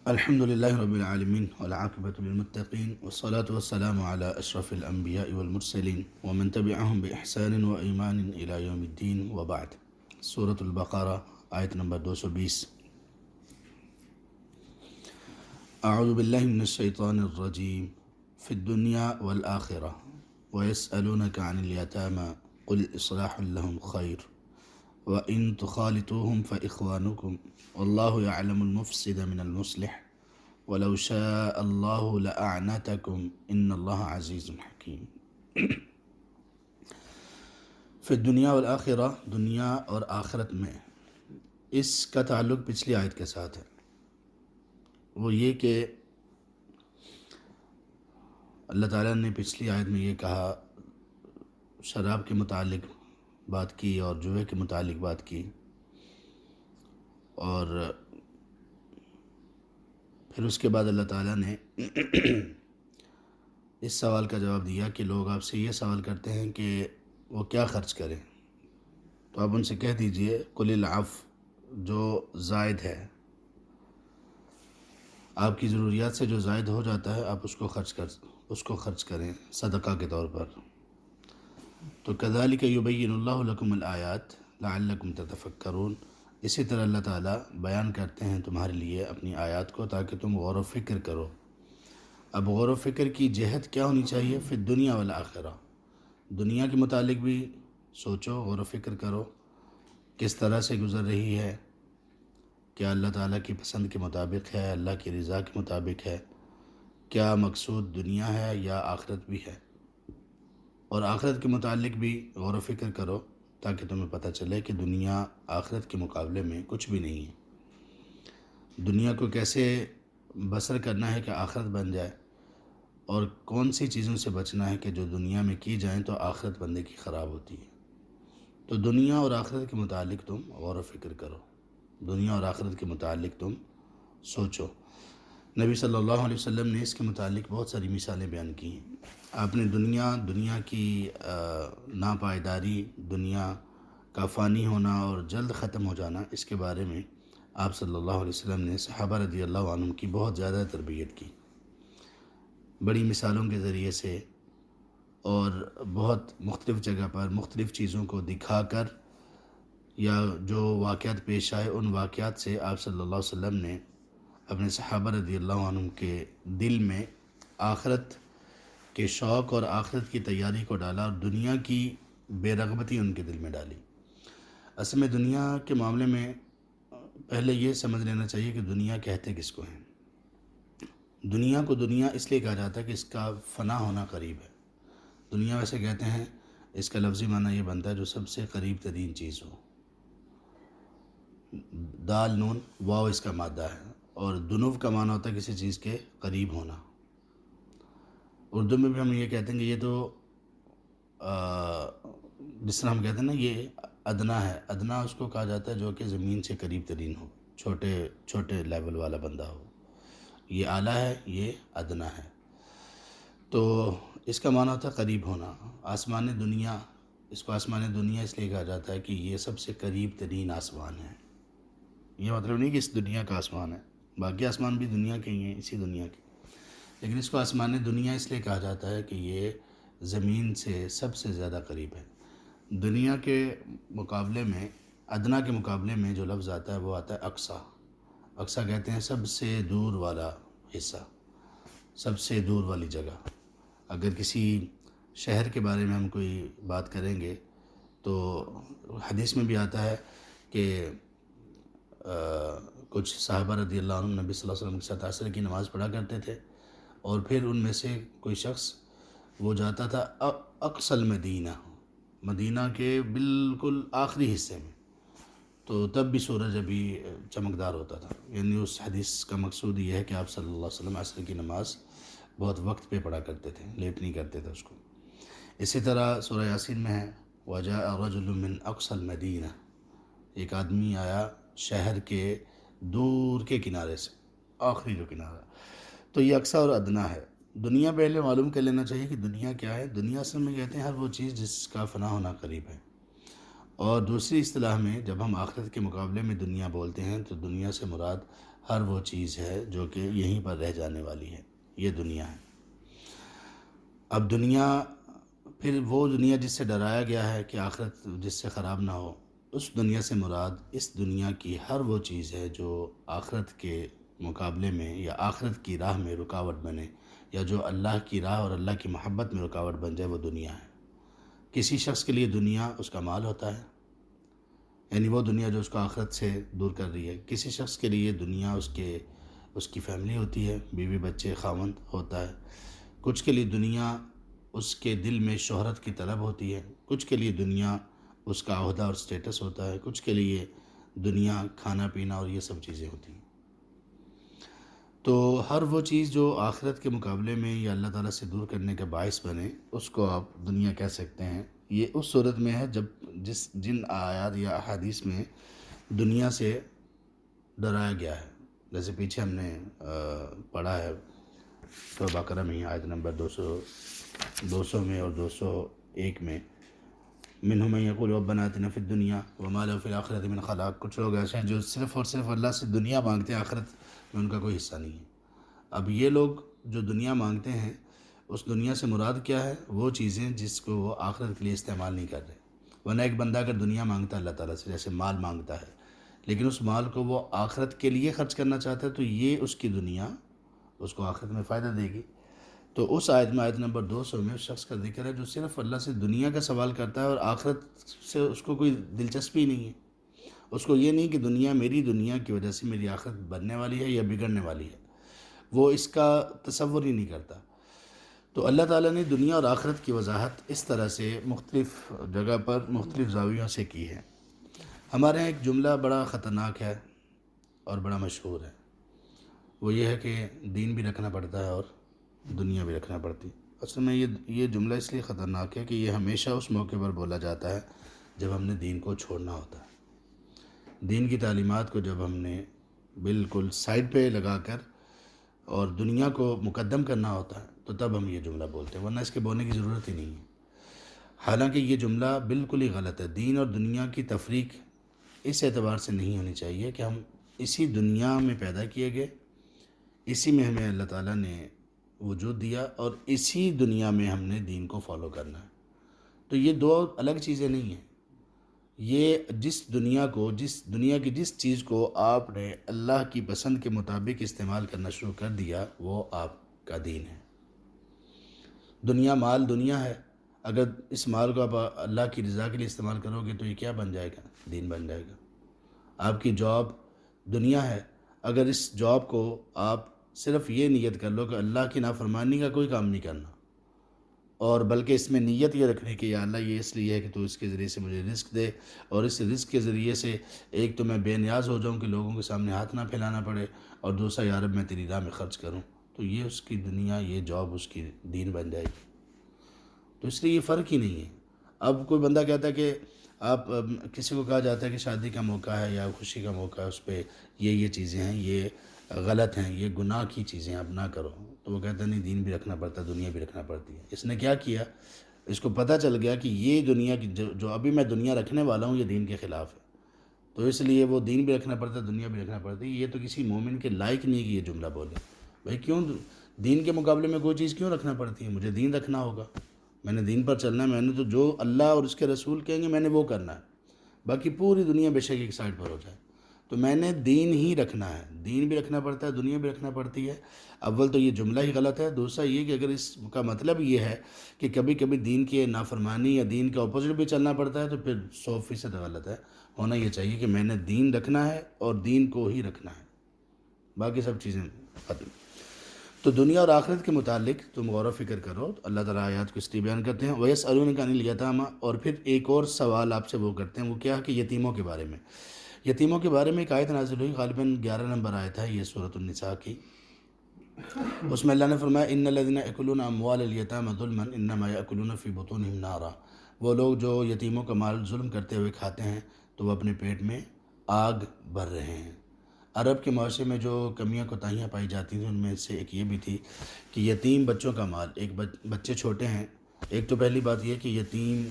الحمد لله رب العالمين والعاقبة للمتقين والصلاة والسلام على أشرف الأنبياء والمرسلين ومن تبعهم بإحسان وإيمان إلى يوم الدين وبعد. سورة البقرة آية نمبر 220. أعوذ بالله من الشيطان الرجيم. في الدنيا والآخرة ويسألونك عن اليتامى قل إصلاح لهم خير وإن تخالطوهم فإخوانكم والله يعلم المفسد من المصلح ولو شاء الله لأعنتكم إن الله عزيز حكيم. فی الدنیا والآخرہ، دنیا اور آخرت میں. اس کا تعلق پچھلی آیت کے ساتھ ہے. وہ یہ کہ اللہ تعالیٰ نے پچھلی آیت میں یہ کہا، شراب کے متعلق بات کی اور جوئے کے متعلق بات کی، اور پھر اس کے بعد اللہ تعالیٰ نے اس سوال کا جواب دیا کہ لوگ آپ سے یہ سوال کرتے ہیں کہ وہ کیا خرچ کریں. تو آپ ان سے کہہ دیجئے قل العفو، جو زائد ہے، آپ کی ضروریات سے جو زائد ہو جاتا ہے آپ اس کو خرچ کریں صدقہ کے طور پر. تو کذالک یبین اللہ لکم الآیات لعلکم تتفکرون. اسی طرح اللہ تعالیٰ بیان کرتے ہیں تمہارے لیے اپنی آیات کو تاکہ تم غور و فکر کرو. اب غور و فکر کی جہت کیا ہونی چاہیے؟ فی الدنیا والآخرہ، دنیا کے متعلق بھی سوچو، غور و فکر کرو کس طرح سے گزر رہی ہے، کیا اللہ تعالیٰ کی پسند کے مطابق ہے، اللہ کی رضا کے مطابق ہے، کیا مقصود دنیا ہے یا آخرت بھی ہے. اور آخرت کے متعلق بھی غور و فکر کرو تاکہ تمہیں پتہ چلے کہ دنیا آخرت کے مقابلے میں کچھ بھی نہیں ہے. دنیا کو کیسے بسر کرنا ہے کہ آخرت بن جائے، اور کون سی چیزوں سے بچنا ہے کہ جو دنیا میں کی جائیں تو آخرت بندے کی خراب ہوتی ہے. تو دنیا اور آخرت کے متعلق تم غور و فکر کرو، دنیا اور آخرت کے متعلق تم سوچو. نبی صلی اللہ علیہ وسلم نے اس کے متعلق بہت ساری مثالیں بیان کی ہیں. آپ نے دنیا کی ناپائیداری، دنیا کا فانی ہونا اور جلد ختم ہو جانا، اس کے بارے میں آپ صلی اللہ علیہ وسلم نے صحابہ رضی اللہ عنہم کی بہت زیادہ تربیت کی، بڑی مثالوں کے ذریعے سے اور بہت مختلف جگہ پر مختلف چیزوں کو دکھا کر، یا جو واقعات پیش آئے ان واقعات سے آپ صلی اللہ علیہ وسلم نے اپنے صحابہ رضی اللہ عنہم کے دل میں آخرت کے شوق اور آخرت کی تیاری کو ڈالا، اور دنیا کی بے رغبتی ان کے دل میں ڈالی. اصل میں دنیا کے معاملے میں پہلے یہ سمجھ لینا چاہیے کہ دنیا کہتے کس کو ہیں. دنیا کو دنیا اس لیے کہا جاتا ہے کہ اس کا فنا ہونا قریب ہے. دنیا ویسے کہتے ہیں، اس کا لفظی معنی یہ بنتا ہے جو سب سے قریب ترین چیز ہو. دال نون واو اس کا مادہ ہے، اور دنو کا معنی ہوتا ہے کسی چیز کے قریب ہونا. اردو میں بھی ہم یہ کہتے ہیں کہ یہ تو جس طرح ہم کہتے ہیں نا یہ ادنا ہے. ادنا اس کو کہا جاتا ہے جو کہ زمین سے قریب ترین ہو، چھوٹے لیول والا بندہ ہو. یہ اعلیٰ ہے، یہ ادنا ہے. تو اس کا معنی ہوتا ہے قریب ہونا. آسمان دنیا، اس کو آسمان دنیا اس لیے کہا جاتا ہے کہ یہ سب سے قریب ترین آسمان ہے. یہ مطلب نہیں کہ اس دنیا کا آسمان ہے، باقی آسمان بھی دنیا کے ہی ہیں، اسی دنیا کے، لیکن اس کو آسمان دنیا اس لیے کہا جاتا ہے کہ یہ زمین سے سب سے زیادہ قریب ہے. دنیا کے مقابلے میں، ادنا کے مقابلے میں جو لفظ آتا ہے وہ آتا ہے اقصیٰ. اقصیٰ کہتے ہیں سب سے دور والا حصہ، سب سے دور والی جگہ. اگر کسی شہر کے بارے میں ہم کوئی بات کریں گے تو حدیث میں بھی آتا ہے کہ کچھ صحابہ رضی اللہ عنہ نبی صلی اللہ علیہ وسلم کے ساتھ عصر کی نماز پڑھا کرتے تھے، اور پھر ان میں سے کوئی شخص وہ جاتا تھا اقصی المدینہ، مدینہ کے بالکل آخری حصے میں، تو تب بھی سورج ابھی چمکدار ہوتا تھا. یعنی اس حدیث کا مقصود یہ ہے کہ آپ صلی اللہ علیہ وسلم عصر کی نماز بہت وقت پہ پڑھا کرتے تھے، لیٹ نہیں کرتے تھے اس کو. اسی طرح سورہ یاسین میں ہے وَجَاءَ رَجُلٌ مِّنْ أَقْصَى الْمَدِینَةِ، ایک آدمی آیا شہر کے دور کے کنارے سے، آخری جو کنارہ. تو یہ اقصیٰ اور ادنا ہے. دنیا پہلے معلوم کر لینا چاہیے کہ دنیا کیا ہے. دنیا اصل میں کہتے ہیں ہر وہ چیز جس کا فنا ہونا قریب ہے. اور دوسری اصطلاح میں جب ہم آخرت کے مقابلے میں دنیا بولتے ہیں تو دنیا سے مراد ہر وہ چیز ہے جو کہ یہیں پر رہ جانے والی ہے، یہ دنیا ہے۔ اب دنیا، پھر وہ دنیا جس سے ڈرایا گیا ہے کہ آخرت جس سے خراب نہ ہو، اس دنیا سے مراد اس دنیا کی ہر وہ چیز ہے جو آخرت کے مقابلے میں یا آخرت کی راہ میں رکاوٹ بنے، یا جو اللہ کی راہ اور اللہ کی محبت میں رکاوٹ بن جائے، وہ دنیا ہے۔ کسی شخص کے لیے دنیا اس کا مال ہوتا ہے، یعنی وہ دنیا جو اس کو آخرت سے دور کر رہی ہے۔ کسی شخص کے لیے دنیا اس کی فیملی ہوتی ہے، بیوی بچے خاوند ہوتا ہے۔ کچھ کے لیے دنیا اس کے دل میں شہرت کی طلب ہوتی ہے، کچھ کے لیے دنیا اس کا عہدہ اور سٹیٹس ہوتا ہے، کچھ کے لیے دنیا کھانا پینا اور یہ سب چیزیں ہوتی ہیں۔ تو ہر وہ چیز جو آخرت کے مقابلے میں یا اللہ تعالیٰ سے دور کرنے کا باعث بنے، اس کو آپ دنیا کہہ سکتے ہیں۔ یہ اس صورت میں ہے جب جن آیات یا احادیث میں دنیا سے ڈرایا گیا ہے، جیسے پیچھے ہم نے پڑھا ہے سورہ بقرہ میں آیت نمبر 200 میں اور 201 میں، منہم من یقول ربنا آتنا فی الدنیا وما لہ فی الآخرۃ من خلاق۔ کچھ لوگ ایسے ہیں جو صرف اور صرف اللہ سے دنیا مانگتے ہیں، آخرت میں ان کا کوئی حصہ نہیں ہے۔ اب یہ لوگ جو دنیا مانگتے ہیں، اس دنیا سے مراد کیا ہے؟ وہ چیزیں جس کو وہ آخرت کے لیے استعمال نہیں کر رہے۔ ورنہ ایک بندہ اگر دنیا مانگتا ہے اللہ تعالیٰ سے، جیسے مال مانگتا ہے، لیکن اس مال کو وہ آخرت کے لیے خرچ کرنا چاہتا ہے، تو یہ اس کی دنیا اس کو آخرت میں فائدہ دے گی۔ تو اس آیت میں، آیت نمبر 200 میں، اس شخص کا ذکر ہے جو صرف اللہ سے دنیا کا سوال کرتا ہے اور آخرت سے اس کو کوئی دلچسپی نہیں ہے۔ اس کو یہ نہیں کہ دنیا، میری دنیا کی وجہ سے میری آخرت بننے والی ہے یا بگڑنے والی ہے، وہ اس کا تصور ہی نہیں کرتا۔ تو اللہ تعالیٰ نے دنیا اور آخرت کی وضاحت اس طرح سے مختلف جگہ پر مختلف زاویوں سے کی ہے۔ ہمارے یہاں ایک جملہ بڑا خطرناک ہے اور بڑا مشہور ہے، وہ یہ ہے کہ دین بھی رکھنا پڑتا ہے اور دنیا بھی رکھنا پڑتی ہے۔ اصل میں یہ جملہ اس لیے خطرناک ہے کہ یہ ہمیشہ اس موقع پر بولا جاتا ہے جب ہم نے دین کو چھوڑنا ہوتا ہے۔ دین کی تعلیمات کو جب ہم نے بالکل سائڈ پہ لگا کر اور دنیا کو مقدم کرنا ہوتا ہے، تو تب ہم یہ جملہ بولتے ہیں، ورنہ اس کے بولنے کی ضرورت ہی نہیں ہے۔ حالانکہ یہ جملہ بالکل ہی غلط ہے۔ دین اور دنیا کی تفریق اس اعتبار سے نہیں ہونی چاہیے کہ ہم اسی دنیا میں پیدا کیے گئے، اسی میں ہمیں اللہ تعالیٰ نے وجود دیا اور اسی دنیا میں ہم نے دین کو فالو کرنا ہے۔ تو یہ دو الگ چیزیں نہیں ہیں۔ یہ جس دنیا کی جس چیز کو آپ نے اللہ کی پسند کے مطابق استعمال کرنا شروع کر دیا، وہ آپ کا دین ہے۔ دنیا، مال دنیا ہے، اگر اس مال کو آپ اللہ کی رضا کے لیے استعمال کرو گے تو یہ کیا بن جائے گا؟ دین بن جائے گا۔ آپ کی جاب دنیا ہے، اگر اس جاب کو آپ صرف یہ نیت کر لو کہ اللہ کی نافرمانی کا کوئی کام نہیں کرنا، اور بلکہ اس میں نیت یہ رکھنے کہ یا اللہ یہ اس لیے ہے کہ تو اس کے ذریعے سے مجھے رزق دے، اور اس رزق کے ذریعے سے ایک تو میں بے نیاز ہو جاؤں کہ لوگوں کے سامنے ہاتھ نہ پھیلانا پڑے، اور دوسرا یا رب میں تیری راہ میں خرچ کروں، تو یہ اس کی دنیا، یہ جاب اس کی دین بن جائے گی۔ تو اس لیے یہ فرق ہی نہیں ہے۔ اب کوئی بندہ کہتا ہے کہ آپ کسی کو کہا جاتا ہے کہ شادی کا موقع ہے یا خوشی کا موقع ہے، اس پہ یہ چیزیں ہیں، یہ غلط ہیں، یہ گناہ کی چیزیں آپ نہ کرو، تو وہ کہتا ہے نہیں، دین بھی رکھنا پڑتا ہے، دنیا بھی رکھنا پڑتی ہے۔ اس نے کیا کیا؟ اس کو پتہ چل گیا کہ یہ دنیا کی جو ابھی میں دنیا رکھنے والا ہوں، یہ دین کے خلاف ہے، تو اس لیے وہ دین بھی رکھنا پڑتا ہے، دنیا بھی رکھنا پڑتی ہے۔ یہ تو کسی مومن کے لائق نہیں کہ یہ جملہ بولے۔ بھائی کیوں دین کے مقابلے میں کوئی چیز کیوں رکھنا پڑتی ہے؟ مجھے دین رکھنا ہوگا، میں نے دین پر چلنا ہے، میں نے تو جو اللہ اور اس کے رسول کہیں گے میں نے وہ کرنا ہے، باقی پوری دنیا بے شک ایک سائڈ پر ہو جائے، تو میں نے دین ہی رکھنا ہے۔ دین بھی رکھنا پڑتا ہے، دنیا بھی رکھنا پڑتی ہے۔ اول تو یہ جملہ ہی غلط ہے، دوسرا یہ کہ اگر اس کا مطلب یہ ہے کہ کبھی کبھی دین کی نافرمانی یا دین کے اپوزٹ بھی چلنا پڑتا ہے، تو پھر 100% غلط ہے۔ ہونا یہ چاہیے کہ میں نے دین رکھنا ہے اور دین کو ہی رکھنا ہے، باقی سب چیزیں ختم۔ تو دنیا اور آخرت کے متعلق تم غور و فکر کرو، تو اللہ تعالیٰ آیات کو اس لیے بیان کرتے ہیں۔ وَيَسْأَلُونَكَ عَنِ الْيَتَامَى، اور پھر ایک اور سوال آپ سے وہ کرتے ہیں، وہ کیا ہے کہ یتیموں کے بارے میں۔ یتیموں کے بارے میں ایک آیت نازل ہوئی، غالباً 11 نمبر آیت ہے یہ سورۃ النساء کی۔ اس میں اللہ نے فرمایا إِنَّ الَّذِينَ يَأْكُلُونَ أَمْوَالَ الْيَتَامَى ظُلْمًا إِنَّمَا يَأْكُلُونَ فِي بُطُونِهِمْ نَارًا، وہ لوگ جو یتیموں کا مال ظلم کرتے ہوئے کھاتے ہیں تو وہ اپنے پیٹ میں آگ بھر رہے ہیں۔ عرب کے معاشرے میں جو کمیاں کوتاہیاں پائی جاتی تھیں، ان میں سے ایک یہ بھی تھی کہ یتیم بچوں کا مال، ایک بچے چھوٹے ہیں، ایک تو پہلی بات یہ کہ یتیم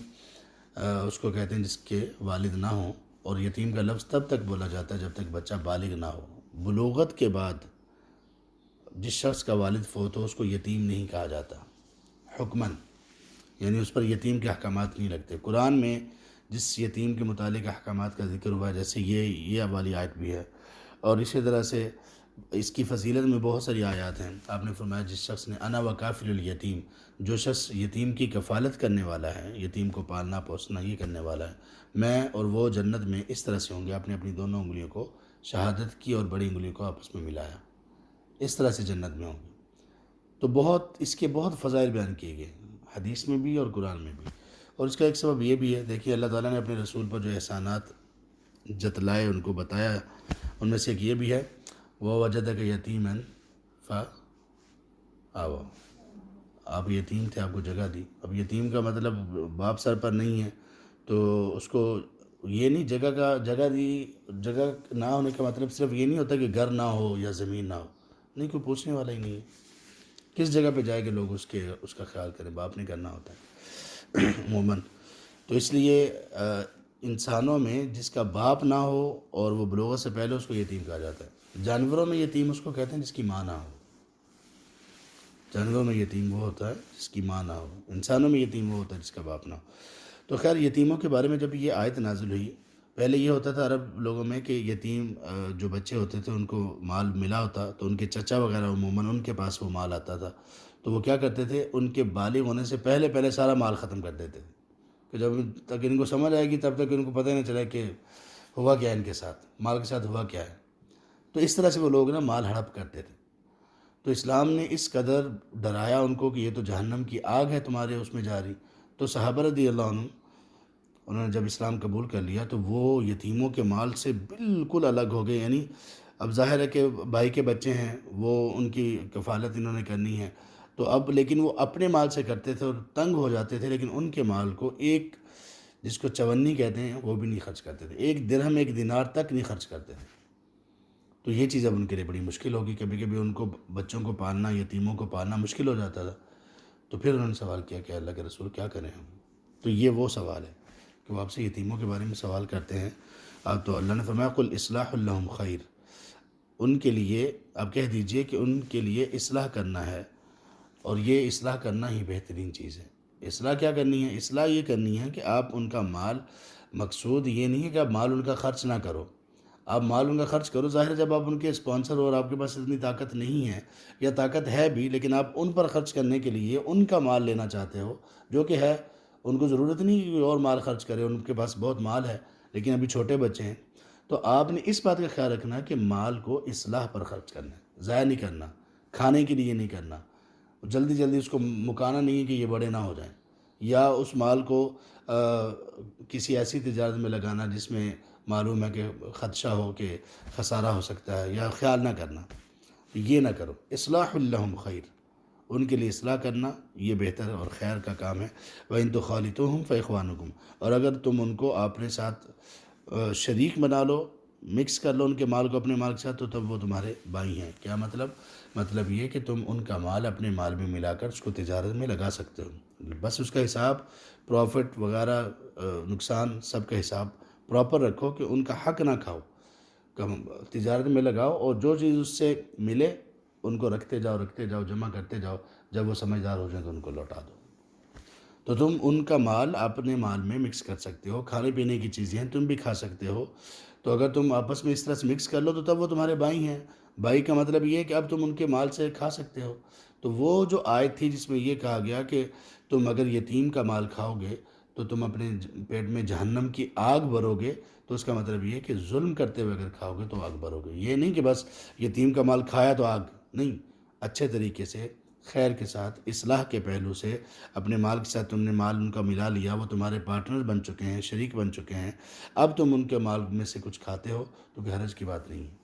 اس کو کہتے ہیں جس کے والد نہ ہوں، اور یتیم کا لفظ تب تک بولا جاتا ہے جب تک بچہ بالغ نہ ہو۔ بلوغت کے بعد جس شخص کا والد فوت ہو اس کو یتیم نہیں کہا جاتا حکماً، یعنی اس پر یتیم کے احکامات نہیں لگتے۔ قرآن میں جس یتیم کے متعلق احکامات کا ذکر ہوا ہے، جیسے یہ والی آیت بھی ہے، اور اسی طرح سے اس کی فضیلت میں بہت ساری آیات ہیں۔ آپ نے فرمایا جس شخص نے انا وکافل الیتیم، جو شخص یتیم کی کفالت کرنے والا ہے، یتیم کو پالنا پوسنا یہ کرنے والا ہے، میں اور وہ جنت میں اس طرح سے ہوں گے۔ آپ نے اپنی دونوں انگلیوں کو شہادت کی اور بڑی انگلیوں کو آپس میں ملایا، اس طرح سے جنت میں ہوں گے۔ تو اس کے بہت فضائل بیان کیے گئے حدیث میں بھی اور قرآن میں بھی، اور اس کا ایک سبب یہ بھی ہے، دیکھیے اللہ تعالیٰ نے اپنے رسول پر جو احسانات جتلائے ان کو بتایا، ان میں سے ایک یہ بھی ہے وَوَجَدَكَ يَتِيمًا فَآوَىٰ، آپ یتیم تھے، آپ کو جگہ دی۔ اب یتیم کا مطلب باپ سر پر نہیں ہے، تو اس کو یہ نہیں جگہ دی، جگہ نہ ہونے کا مطلب صرف یہ نہیں ہوتا کہ گھر نہ ہو یا زمین نہ ہو، نہیں، کوئی پوچھنے والا ہی نہیں ہے، کس جگہ پہ جائے کہ لوگ اس کا خیال کریں، باپ نہیں کرنا ہوتا ہے عموماً۔ تو اس لیے انسانوں میں جس کا باپ نہ ہو اور وہ بلوغت سے پہلے، اس کو یتیم کہا جاتا ہے۔ جانوروں میں یتیم اس کو کہتے ہیں جس کی ماں نہ ہو، جانوروں میں یتیم وہ ہوتا ہے جس کی ماں نہ ہو، انسانوں میں یتیم وہ ہوتا ہے جس کا باپ نہ ہو۔ تو خیر یتیموں کے بارے میں جب یہ آیت نازل ہوئی، پہلے یہ ہوتا تھا عرب لوگوں میں کہ یتیم جو بچے ہوتے تھے ان کو مال ملا ہوتا تو ان کے چچا وغیرہ عموماً ان کے پاس وہ مال آتا تھا، تو وہ کیا کرتے تھے، ان کے بالغ ہونے سے پہلے سارا مال ختم کر دیتے تھے، کہ جب تک ان کو سمجھ آئے گی تب تک ان کو پتہ ہی نہیں چلا کہ ہوا کیا ہے، ان کے ساتھ مال کے ساتھ ہوا کیا ہے۔ تو اس طرح سے وہ لوگ نا مال ہڑپ کرتے تھے۔ تو اسلام نے اس قدر ڈرایا ان کو کہ یہ تو جہنم کی آگ ہے تمہارے اس میں جاری۔ تو صحابہ رضی اللہ عنہ انہوں نے جب اسلام قبول کر لیا تو وہ یتیموں کے مال سے بالکل الگ ہو گئے، یعنی اب ظاہر ہے کہ بھائی کے بچے ہیں، وہ ان کی کفالت انہوں نے کرنی ہے، تو اب لیکن وہ اپنے مال سے کرتے تھے اور تنگ ہو جاتے تھے، لیکن ان کے مال کو ایک، جس کو چونی کہتے ہیں، وہ بھی نہیں خرچ کرتے تھے، ایک درہم ایک دینار تک نہیں خرچ کرتے تھے۔ تو یہ چیز اب ان کے لیے بڑی مشکل ہوگی، کبھی کبھی ان کو بچوں کو پالنا، یتیموں کو پالنا مشکل ہو جاتا تھا۔ تو پھر انہوں نے سوال کیا کہ اللہ کے رسول کیا کریں ہم؟ تو یہ وہ سوال ہے کہ وہ آپ سے یتیموں کے بارے میں سوال کرتے ہیں۔ اب تو اللہ نے فرمایا قل اصلاح لہم خیر، ان کے لیے آپ کہہ دیجئے کہ ان کے لیے اصلاح کرنا ہے، اور یہ اصلاح کرنا ہی بہترین چیز ہے۔ اصلاح کیا کرنی ہے؟ اصلاح یہ کرنی ہے کہ آپ ان کا مال، مقصود یہ نہیں ہے کہ آپ مال ان کا خرچ نہ کرو، آپ مال ان کا خرچ کرو، ظاہر ہے جب آپ ان کے اسپانسر ہو اور آپ کے پاس اتنی طاقت نہیں ہے، یا طاقت ہے بھی لیکن آپ ان پر خرچ کرنے کے لیے ان کا مال لینا چاہتے ہو، جو کہ ہے، ان کو ضرورت نہیں کہ اور مال خرچ کرے، ان کے پاس بہت مال ہے لیکن ابھی چھوٹے بچے ہیں، تو آپ نے اس بات کا خیال رکھنا ہے کہ مال کو اصلاح پر خرچ کرنا ہے، ضائع نہیں کرنا، کھانے کے لیے نہیں کرنا، جلدی اس کو مکانا نہیں ہے کہ یہ بڑے نہ ہو جائیں، یا اس مال کو کسی ایسی تجارت میں لگانا جس میں معلوم ہے کہ خدشہ ہو کہ خسارہ ہو سکتا ہے، یا خیال نہ کرنا، یہ نہ کرو۔ اصلاح لہم خیر، ان کے لیے اصلاح کرنا یہ بہتر اور خیر کا کام ہے۔ وَإِن تُخَالِطُوهُمْ فَإِخْوَانُكُمْ، اور اگر تم ان کو اپنے ساتھ شریک بنا لو، مکس کر لو ان کے مال کو اپنے مال کے ساتھ، تو تب وہ تمہارے بھائی ہیں۔ کیا مطلب؟ مطلب یہ کہ تم ان کا مال اپنے مال میں ملا کر اس کو تجارت میں لگا سکتے ہو، بس اس کا حساب، پروفٹ وغیرہ، نقصان، سب کا حساب پراپر رکھو کہ ان کا حق نہ کھاؤ، تجارت میں لگاؤ، اور جو چیز اس سے ملے ان کو رکھتے جاؤ، جمع کرتے جاؤ، جب وہ سمجھدار ہو جائیں تو ان کو لوٹا دو۔ تو تم ان کا مال اپنے مال میں مکس کر سکتے ہو، کھانے پینے کی چیزیں ہیں تم بھی کھا سکتے ہو، تو اگر تم آپس میں اس طرح سے مکس کر لو تو تب وہ تمہارے بھائی ہیں۔ بھائی کا مطلب یہ ہے کہ اب تم ان کے مال سے کھا سکتے ہو۔ تو وہ جو آیت تھی جس میں یہ کہا گیا کہ تم اگر یتیم کا مال کھاؤ گے تو تم اپنے پیٹ میں جہنم کی آگ بھرو گے، تو اس کا مطلب یہ ہے کہ ظلم کرتے ہوئے اگر کھاؤ گے تو آگ بھرو گے، یہ نہیں کہ بس یتیم کا مال کھایا تو آگ، نہیں، اچھے طریقے سے، خیر کے ساتھ، اصلاح کے پہلو سے اپنے مال کے ساتھ تم نے مال ان کا ملا لیا، وہ تمہارے پارٹنر بن چکے ہیں، شریک بن چکے ہیں، اب تم ان کے مال میں سے کچھ کھاتے ہو تو کوئی حرج کی بات نہیں ہے۔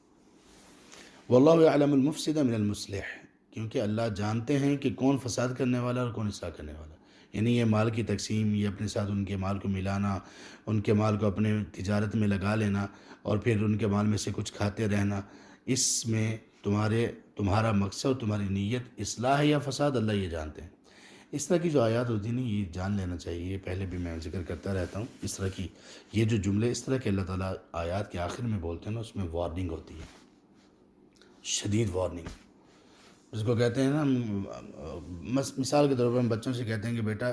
واللہ یعلم المفسد من المصلح، کیونکہ اللہ جانتے ہیں کہ کون فساد کرنے والا اور کون اصلاح کرنے والا، یعنی یہ مال کی تقسیم، یہ اپنے ساتھ ان کے مال کو ملانا، ان کے مال کو اپنے تجارت میں لگا لینا اور پھر ان کے مال میں سے کچھ کھاتے رہنا، اس میں تمہارا مقصد، تمہاری نیت اصلاح ہے یا فساد، اللہ یہ جانتے ہیں۔ اس طرح کی جو آیات ہوتی ہیں نا، یہ جان لینا چاہیے، یہ پہلے بھی میں ذکر کرتا رہتا ہوں، اس طرح کی یہ جو جملے اس طرح کے اللہ تعالیٰ آیات کے آخر میں بولتے ہیں نا، اس میں وارننگ ہوتی ہے، شدید وارننگ، جس کو کہتے ہیں نا، مثال کے طور پر ہم بچوں سے کہتے ہیں کہ بیٹا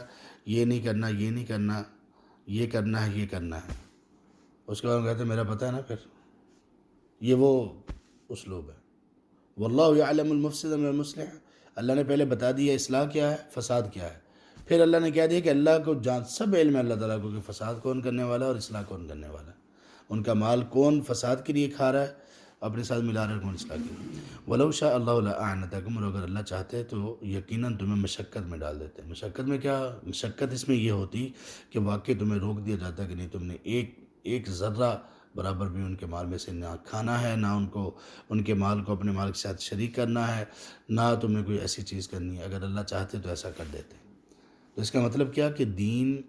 یہ نہیں کرنا، یہ نہیں کرنا، یہ کرنا ہے، یہ کرنا ہے، اس کے بعد ہم کہتے ہیں میرا پتہ ہے نا پھر. یہ وہ اسلوب ہے. واللہ یعلم المفسد من المصلح، اللہ نے پہلے بتا دیا اصلاح کیا ہے، فساد کیا ہے. پھر اللہ نے کہہ دیا کہ اللہ کو سب علم ہے اللہ تعالیٰ کو کہ فساد کون کرنے والا ہے اور اصلاح کون کرنے والا ہے. ان کا مال کون فساد کے لیے کھا رہا ہے، اپنے ساتھ ملا رہا ہے، کون اصلاح کے لیے. وَلَوْ شَاءَ اللَّهُ لَأَعْنَتَكُمْ، اور اگر اللہ چاہتے تو یقیناً تمہیں مشقت میں ڈال دیتے. مشقت میں کیا؟ مشقت اس میں یہ ہوتی کہ واقعی تمہیں روک دیا جاتا کہ نہیں، تم نے ایک ذرہ برابر بھی ان کے مال میں سے نہ کھانا ہے، نہ ان کے مال کو اپنے مال کے ساتھ شریک کرنا ہے، نہ تمہیں کوئی ایسی چیز کرنی ہے. اگر اللہ چاہتے تو ایسا کر دیتے. تو اس کا مطلب کیا کہ دین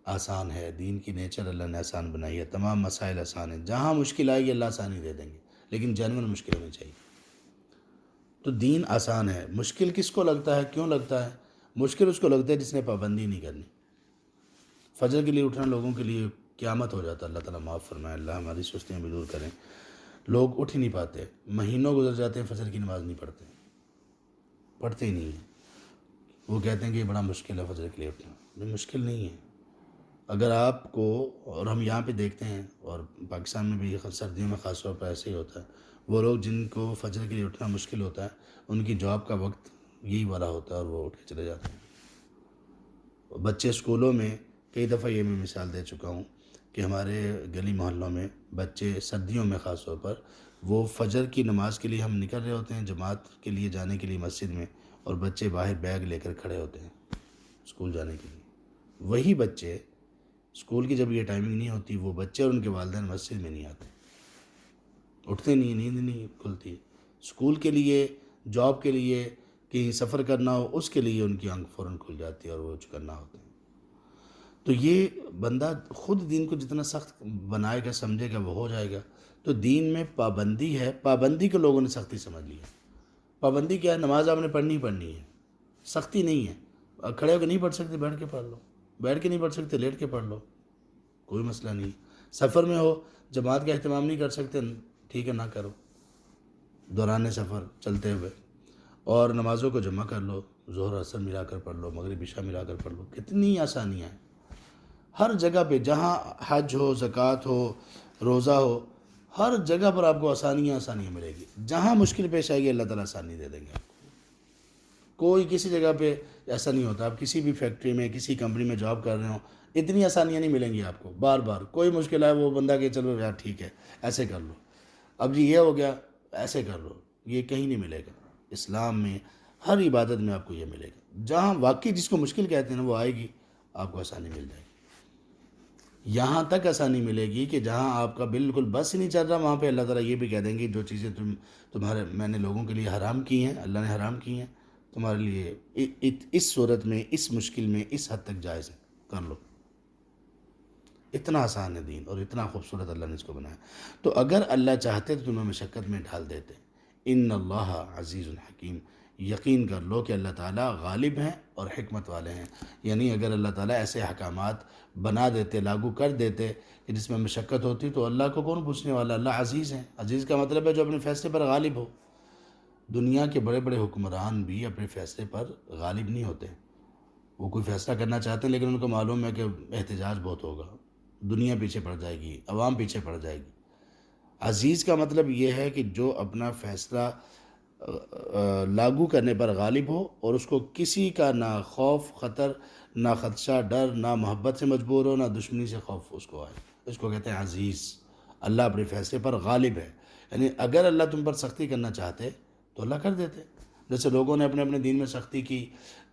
آسان ہے، دین کی نیچر اللہ نے آسان بنائی ہے، تمام مسائل آسان ہیں. جہاں مشکل آئے گی اللہ آسانی دے دیں گے، لیکن جینوئن مشکل ہونی چاہیے. تو دین آسان ہے. مشکل کس کو لگتا ہے، کیوں لگتا ہے؟ مشکل اس کو لگتا ہے جس نے پابندی نہیں کرنی. فجر کے لیے اٹھنا لوگوں کے لیے قیامت ہو جاتا ہے. اللہ تعالیٰ معاف فرمائے، اللہ ہماری سستیاں بھی دور کریں. لوگ اٹھ ہی نہیں پاتے، مہینوں گزر جاتے ہیں فجر کی نماز نہیں پڑھتے ہی نہیں ہیں. وہ کہتے ہیں کہ یہ بڑا مشکل ہے فجر کے لیے اٹھنا. یہ مشکل نہیں ہے. اگر آپ کو، اور ہم یہاں پہ دیکھتے ہیں اور پاکستان میں بھی سردیوں میں خاص طور پر ایسے ہی ہوتا ہے، وہ لوگ جن کو فجر کے لیے اٹھنا مشکل ہوتا ہے ان کی جاب کا وقت یہی والا ہوتا ہے اور وہ اٹھ کے چلے جاتے ہیں. بچے اسکولوں میں، کئی دفعہ یہ میں مثال دے چکا ہوں کہ ہمارے گلی محلوں میں بچے سردیوں میں خاص طور پر وہ فجر کی نماز کے لیے ہم نکل رہے ہوتے ہیں جماعت کے لیے جانے کے لیے مسجد میں، اور بچے باہر بیگ لے کر کھڑے ہوتے ہیں اسکول جانے کے لیے. وہی بچے اسکول کی جب یہ ٹائمنگ نہیں ہوتی، وہ بچے اور ان کے والدین مسجد میں نہیں آتے، اٹھتے نہیں، نیند نہیں کھلتی. اسکول کے لیے، جاب کے لیے، کہیں سفر کرنا ہو، اس کے لیے ان کی آنکھ فوراً کھل جاتی ہے اور وہ کرنا ہوتے ہیں. تو یہ بندہ خود دین کو جتنا سخت بنائے گا، سمجھے گا، وہ ہو جائے گا. تو دین میں پابندی ہے، پابندی کو لوگوں نے سختی سمجھ لی ہے. پابندی کیا ہے؟ نماز آپ نے پڑھنی ہے، سختی نہیں ہے. کھڑے ہو کے نہیں پڑھ سکتے، بیٹھ کے پڑھ لو. بیٹھ کے نہیں پڑھ سکتے، لیٹ کے پڑھ لو، کوئی مسئلہ نہیں. سفر میں ہو، جماعت کا اہتمام نہیں کر سکتے، ٹھیک ہے نہ کرو، دوران سفر چلتے ہوئے. اور نمازوں کو جمع کر لو، ظہر عصر ملا کر پڑھ لو، مغرب عشاء ملا کر پڑھ لو. کتنی آسانیاں ہیں. ہر جگہ پہ، جہاں حج ہو، زکوٰۃ ہو، روزہ ہو، ہر جگہ پر آپ کو آسانیاں ملے گی. جہاں مشکل پیش آئے گی اللہ تعالیٰ آسانی دے دیں گے آپ کو. کوئی کسی جگہ پہ ایسا نہیں ہوتا. آپ کسی بھی فیکٹری میں، کسی کمپنی میں جاب کر رہے ہوں، اتنی آسانیاں نہیں ملیں گی آپ کو. بار بار کوئی مشکل آئے، وہ بندہ کہ چلو یار ٹھیک ہے ایسے کر لو، اب جی یہ ہو گیا ایسے کر لو. یہ کہیں نہیں ملے گا. اسلام میں ہر عبادت میں آپ کو یہ ملے گا. جہاں واقعی جس کو مشکل کہتے ہیں نا، وہ آئے گی، آپ کو آسانی مل جائے گی. یہاں تک آسانی ملے گی کہ جہاں آپ کا بالکل بس ہی نہیں چل رہا، وہاں پہ اللہ تعالیٰ یہ بھی کہہ دیں گے جو چیزیں میں نے لوگوں کے لیے حرام کی ہیں، اللہ نے حرام کی ہیں، تمہارے لیے اس صورت میں، اس مشکل میں، اس حد تک جائز ہے، کر لو. اتنا آسان ہے دین، اور اتنا خوبصورت اللہ نے اس کو بنایا. تو اگر اللہ چاہتے تو تمہیں مشقت میں ڈال دیتے. ان اللہ عزیز الحکیم، یقین کر لو کہ اللہ تعالیٰ غالب ہیں اور حکمت والے ہیں. یعنی اگر اللہ تعالیٰ ایسے احکامات بنا دیتے، لاگو کر دیتے کہ جس میں مشقت ہوتی، تو اللہ کو کون پوچھنے والا؟ اللہ عزیز ہیں. عزیز کا مطلب ہے جو اپنے فیصلے پر غالب ہو. دنیا کے بڑے بڑے حکمران بھی اپنے فیصلے پر غالب نہیں ہوتے. وہ کوئی فیصلہ کرنا چاہتے ہیں، لیکن ان کو معلوم ہے کہ احتجاج بہت ہوگا، دنیا پیچھے پڑ جائے گی، عوام پیچھے پڑ جائے گی. عزیز کا مطلب یہ ہے کہ جو اپنا فیصلہ لاگو کرنے پر غالب ہو، اور اس کو کسی کا نہ خوف خطر، نہ خدشہ ڈر، نہ محبت سے مجبور ہو، نہ دشمنی سے خوف اس کو آئے. اس کو کہتے ہیں عزیز. اللہ اپنے فیصلے پر غالب ہے. یعنی اگر اللہ تم پر سختی کرنا چاہتے تو اللہ کر دیتے. جیسے لوگوں نے اپنے دین میں سختی کی،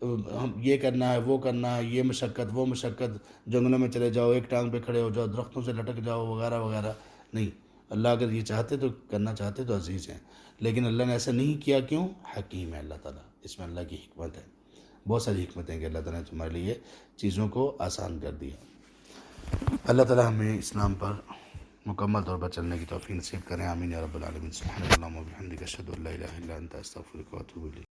ہم یہ کرنا ہے، وہ کرنا ہے، یہ مشقت، وہ مشقت، جنگلوں میں چلے جاؤ، ایک ٹانگ پہ کھڑے ہو جاؤ، درختوں سے لٹک جاؤ، وغیرہ وغیرہ. نہیں، اللہ اگر یہ چاہتے تو کرنا چاہتے تو عزیز ہیں. لیکن اللہ نے ایسا نہیں کیا. کیوں؟ حکیم ہے اللہ تعالیٰ. اس میں اللہ کی حکمت ہے. بہت ساری حکمتیں کہ اللہ تعالیٰ نے تمہارے لیے چیزوں کو آسان کر دیا. اللہ تعالیٰ ہمیں اسلام پر مکمل طور پر چلنے کی توفیق نصیب کریں. آمین یا رب العالمین. سبحانک اللہم و بحمدک، اشہد ان لا الہ الا انت، استغفرک و اتوب الیک.